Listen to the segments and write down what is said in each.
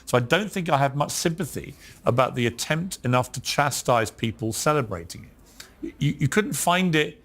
So I don't think I have much sympathy about the attempt enough to chastise people celebrating it. You couldn't find it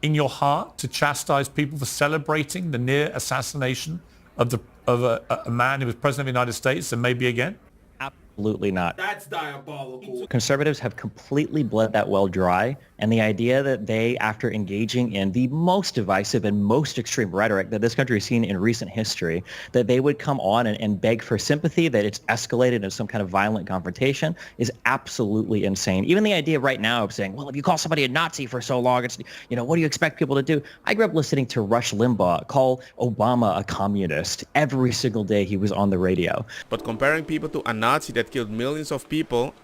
in your heart to chastise people for celebrating the near assassination of a man who was president of the United States and maybe again? Absolutely not. That's diabolical. Conservatives have completely bled that well dry, and the idea that they, after engaging in the most divisive and most extreme rhetoric that this country has seen in recent history, that they would come on and beg for sympathy, that it's escalated into some kind of violent confrontation, is absolutely insane. Even the idea right now of saying, well, if you call somebody a Nazi for so long, it's, what do you expect people to do? I grew up listening to Rush Limbaugh call Obama a communist every single day he was on the radio. But comparing people to a Nazi that killed millions of people,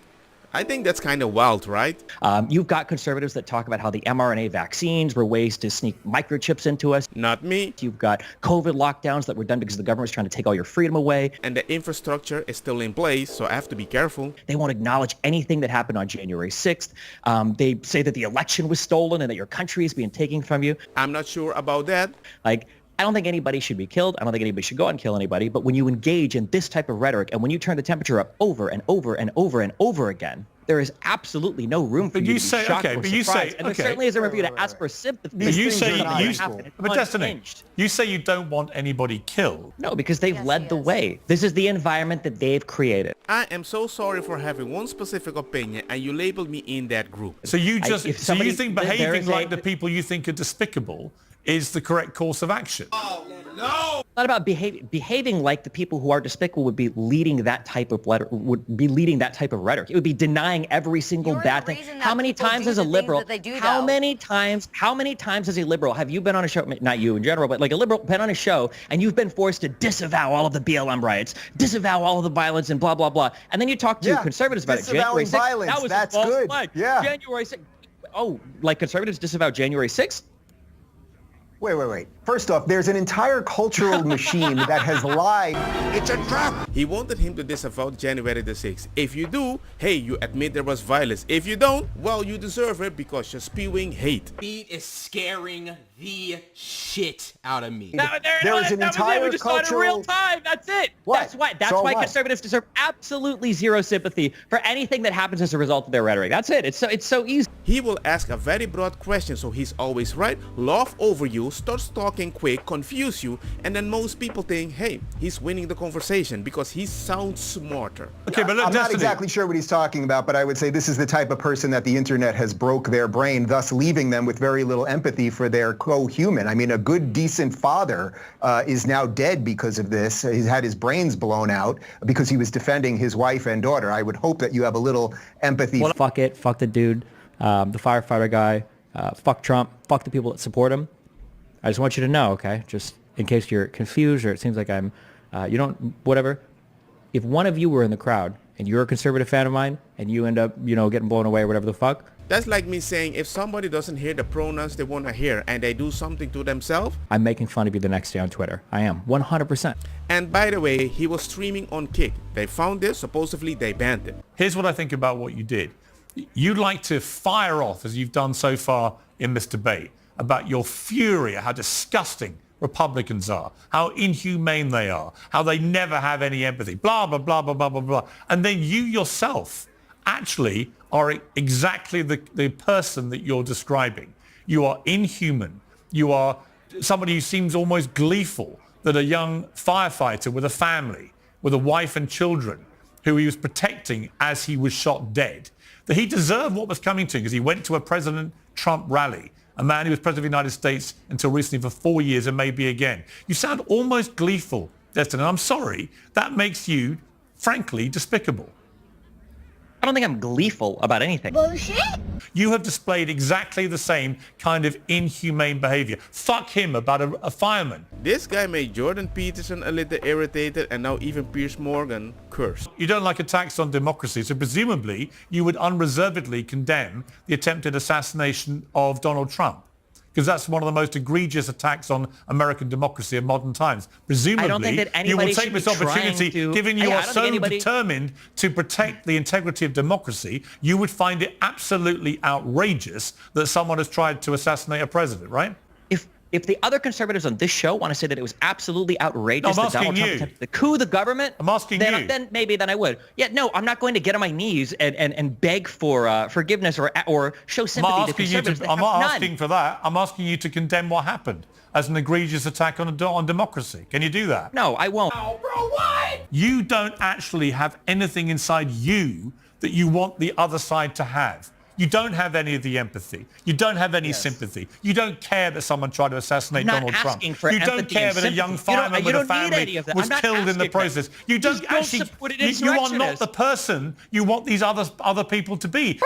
I think that's kind of wild, right? You've got conservatives that talk about how the mRNA vaccines were ways to sneak microchips into us. Not me. You've got COVID lockdowns that were done because the government was trying to take all your freedom away. And the infrastructure is still in place, so I have to be careful. They won't acknowledge anything that happened on January 6th. They say that the election was stolen and that your country is being taken from you. I'm not sure about that. I don't think anybody should be killed. I don't think anybody should go out and kill anybody. But when you engage in this type of rhetoric and when you turn the temperature up over and over and over and over again, there is absolutely no room for you to be shocked or surprised. And there certainly isn't room for you to ask for sympathy. But Destiny, you say you don't want anybody killed. No, because they've led the way. This is the environment that they've created. I am so sorry for having one specific opinion and you labeled me in that group. So you think behaving like the people you think are despicable is the correct course of action? Oh, no! It's not about behaving like the people who are despicable would be leading that type of rhetoric. It would be denying every single bad thing. How many times as a liberal? How many times as a liberal have you been on a show? Not you in general, but like a liberal been on a show and you've been forced to disavow all of the BLM riots, disavow all of the violence, and blah blah blah. And then you talk to conservatives about it. January 6th. Violence, that was that's a false good. flag. Yeah. January 6th. Oh, like conservatives disavow January 6th? Wait. First off, there's an entire cultural machine that has lied. It's a trap. He wanted him to disavow January the 6th. If you do, hey, you admit there was violence. If you don't, well, you deserve it because you're spewing hate. Speed is scaring the shit out of me. There is an entire we just saw it in real time. That's it. What? That's why conservatives deserve absolutely zero sympathy for anything that happens as a result of their rhetoric. That's it. It's so easy. He will ask a very broad question, so he's always right, laugh over you, starts talking quick, confuse you, and then most people think, hey, he's winning the conversation because he sounds smarter. Okay, but look, I'm not exactly sure what he's talking about, but I would say this is the type of person that the internet has broke their brain, thus leaving them with very little empathy for their co-human. I mean, a good, decent father is now dead because of this. He's had his brains blown out because he was defending his wife and daughter. I would hope that you have a little empathy. Well, fuck it. Fuck the dude, the firefighter guy. Fuck Trump. Fuck the people that support him. I just want you to know, okay, just in case you're confused or it seems like I'm, whatever. If one of you were in the crowd and you're a conservative fan of mine and you end up, getting blown away or whatever the fuck. That's like me saying if somebody doesn't hear the pronouns they want to hear and they do something to themselves. I'm making fun of you the next day on Twitter. I am, 100%. And by the way, he was streaming on Kick. They found this, supposedly they banned it. Here's what I think about what you did. You'd like to fire off, as you've done so far in this debate, about your fury at how disgusting Republicans are, how inhumane they are, how they never have any empathy, blah, blah, blah, blah, blah, blah, blah. And then you yourself actually are exactly the person that you're describing. You are inhuman. You are somebody who seems almost gleeful that a young firefighter with a family, with a wife and children, who he was protecting as he was shot dead, that he deserved what was coming to him because he went to a President Trump rally, a man who was president of the United States until recently for 4 years and maybe again. You sound almost gleeful, Destin, and I'm sorry, that makes you, frankly, despicable. I don't think I'm gleeful about anything. Bullshit. You have displayed exactly the same kind of inhumane behavior. Fuck him about a fireman. This guy made Jordan Peterson a little irritated and now even Piers Morgan cursed. You don't like attacks on democracy, so presumably you would unreservedly condemn the attempted assassination of Donald Trump, because that's one of the most egregious attacks on American democracy in modern times. Presumably, I don't think that you will anybody take should this be trying opportunity, to- given you are so determined to protect the integrity of democracy, you would find it absolutely outrageous that someone has tried to assassinate a president, right? If the other conservatives on this show want to say that it was absolutely outrageous No, I'm that Donald asking Trump you. attempted to coup the government, I'm asking then, you. then maybe then I would. Yeah, no, I'm not going to get on my knees and beg for forgiveness or show sympathy to conservatives. I'm not asking for that. I'm asking you to condemn what happened as an egregious attack on democracy. Can you do that? No, I won't. Oh, bro, what? You don't actually have anything inside you that you want the other side to have. You don't have any of the empathy. You don't have any sympathy. You don't care that someone tried to assassinate I'm not Donald Trump. asking for You don't empathy care and that a young sympathy. You don't- fireman you with a don't need any family of that. was I'm not killed in the asking for process. You don't Just don't actually. support an You are not insurrectionist. the person you want these other people to be.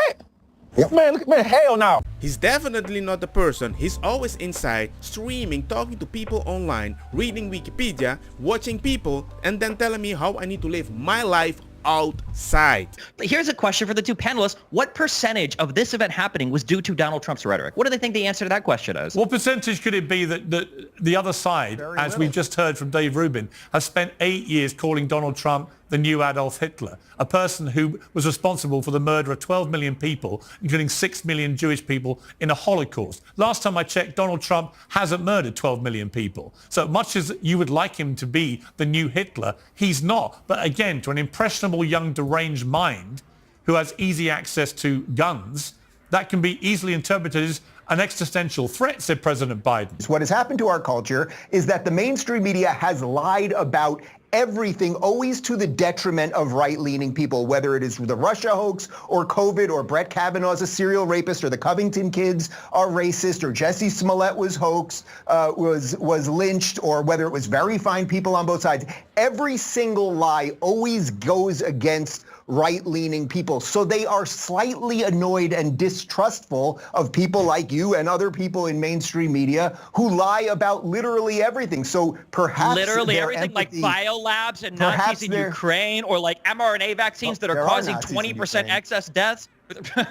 Man, hell no. He's definitely not the person. He's always inside, streaming, talking to people online, reading Wikipedia, watching people, and then telling me how I need to live my life outside. But here's a question for the two panelists. What percentage of this event happening was due to Donald Trump's rhetoric? What do they think the answer to that question is? What percentage could it be that the other side, as we've just heard from Dave Rubin, has spent 8 years calling Donald Trump the new Adolf Hitler, a person who was responsible for the murder of 12 million people, including 6 million Jewish people in a Holocaust. Last time I checked, Donald Trump hasn't murdered 12 million people. So much as you would like him to be the new Hitler, he's not. But again, to an impressionable young deranged mind who has easy access to guns, that can be easily interpreted as an existential threat, said President Biden. What has happened to our culture is that the mainstream media has lied about everything, always to the detriment of right-leaning people, whether it is the Russia hoax or COVID or Brett Kavanaugh's a serial rapist or the Covington kids are racist or Jesse Smollett was was lynched, or whether it was very fine people on both sides. Every single lie always goes against right-leaning people. So they are slightly annoyed and distrustful of people like you and other people in mainstream media who lie about literally everything. So perhaps literally their everything, empathy, like biolabs and perhaps Nazis in their- Ukraine, or like mRNA vaccines that there are are causing Nazis in 20% Ukraine. excess deaths. There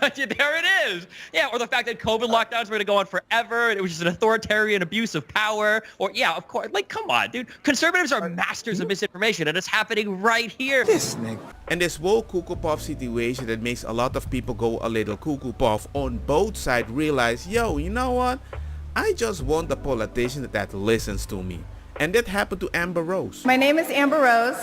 it is. Yeah, or the fact that COVID lockdowns were going to go on forever and it was just an authoritarian abuse of power. Or yeah, of course. Like, come on, dude. Conservatives are masters of misinformation, and it's happening right here. And this whole cuckoo puff situation that makes a lot of people go a little cuckoo puff on both sides realize, yo, you know what? I just want a politician that listens to me. And that happened to Amber Rose. My name is Amber Rose.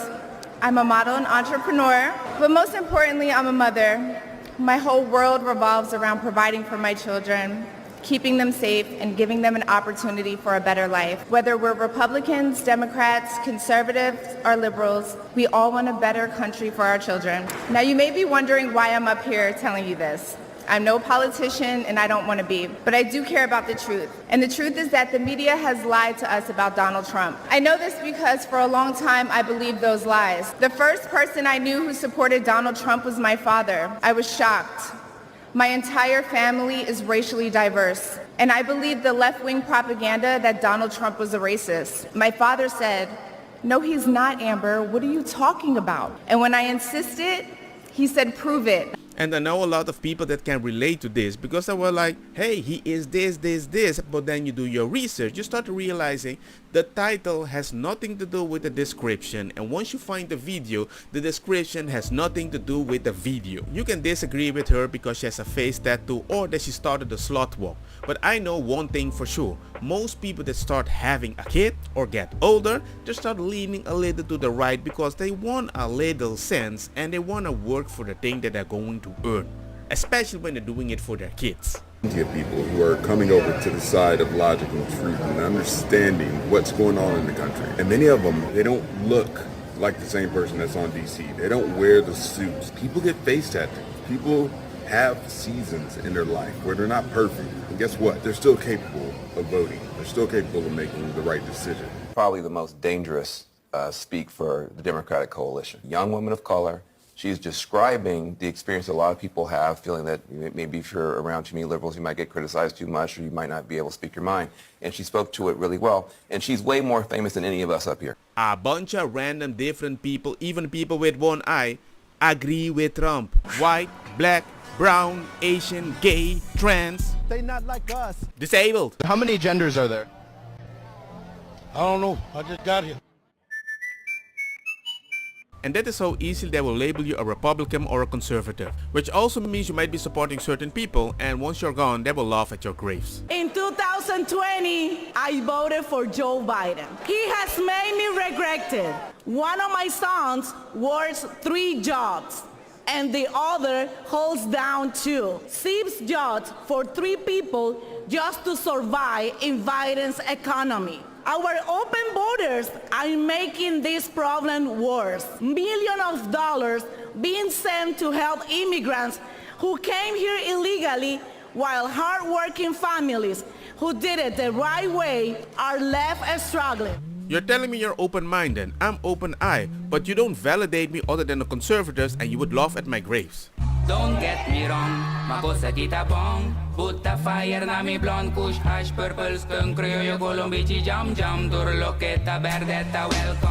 I'm a model and entrepreneur, but most importantly, I'm a mother. My whole world revolves around providing for my children, keeping them safe, and giving them an opportunity for a better life. Whether we're Republicans, Democrats, conservatives, or liberals, we all want a better country for our children. Now, you may be wondering why I'm up here telling you this. I'm no politician, and I don't want to be, but I do care about the truth. And the truth is that the media has lied to us about Donald Trump. I know this because for a long time I believed those lies. The first person I knew who supported Donald Trump was my father. I was shocked. My entire family is racially diverse, and I believed the left-wing propaganda that Donald Trump was a racist. My father said, "No, he's not, Amber. What are you talking about?" And when I insisted, he said, "Prove it." And I know a lot of people that can relate to this because they were like, hey, he is this. But then you do your research, you start realizing the title has nothing to do with the description. And once you find the video, the description has nothing to do with the video. You can disagree with her because she has a face tattoo or that she started a sloth walk. But I know one thing for sure. Most people that start having a kid or get older, they start leaning a little to the right because they want a little sense and they want to work for the thing that they're going to earn, especially when they're doing it for their kids. Plenty of people who are coming over to the side of logic and truth and understanding what's going on in the country. And many of them, they don't look like the same person that's on DC. They don't wear the suits. People get face tattoos. People have seasons in their life where they're not perfect. And guess what? They're still capable of voting. They're still capable of making the right decision. Probably the most dangerous speak for the Democratic coalition. Young woman of color. She's describing the experience a lot of people have, feeling that maybe if you're around too many liberals, you might get criticized too much or you might not be able to speak your mind. And she spoke to it really well. And she's way more famous than any of us up here. A bunch of random different people, even people with one eye, agree with Trump. White, black, brown, Asian, gay, trans, They not like us. disabled. How many genders are there? I don't know. I just got here. And that is how easily they will label you a Republican or a conservative, which also means you might be supporting certain people, and once you're gone, they will laugh at your graves. In 2020, I voted for Joe Biden. He has made me regret it. One of my sons works 3 jobs, and the other holds down 2. 6 jobs for 3 people just to survive in Biden's economy. Our open borders are making this problem worse. Millions of dollars being sent to help immigrants who came here illegally, while hard-working families who did it the right way are left struggling. You're telling me you're open-minded, I'm open-eyed, but you don't validate me other than the conservatives, and you would laugh at my graves. Don't get me wrong, makosa kita bong. Put the fire na mi blonde kush hash purple skunk criollo colombici jam jam. Turloqueta verdetta welcome.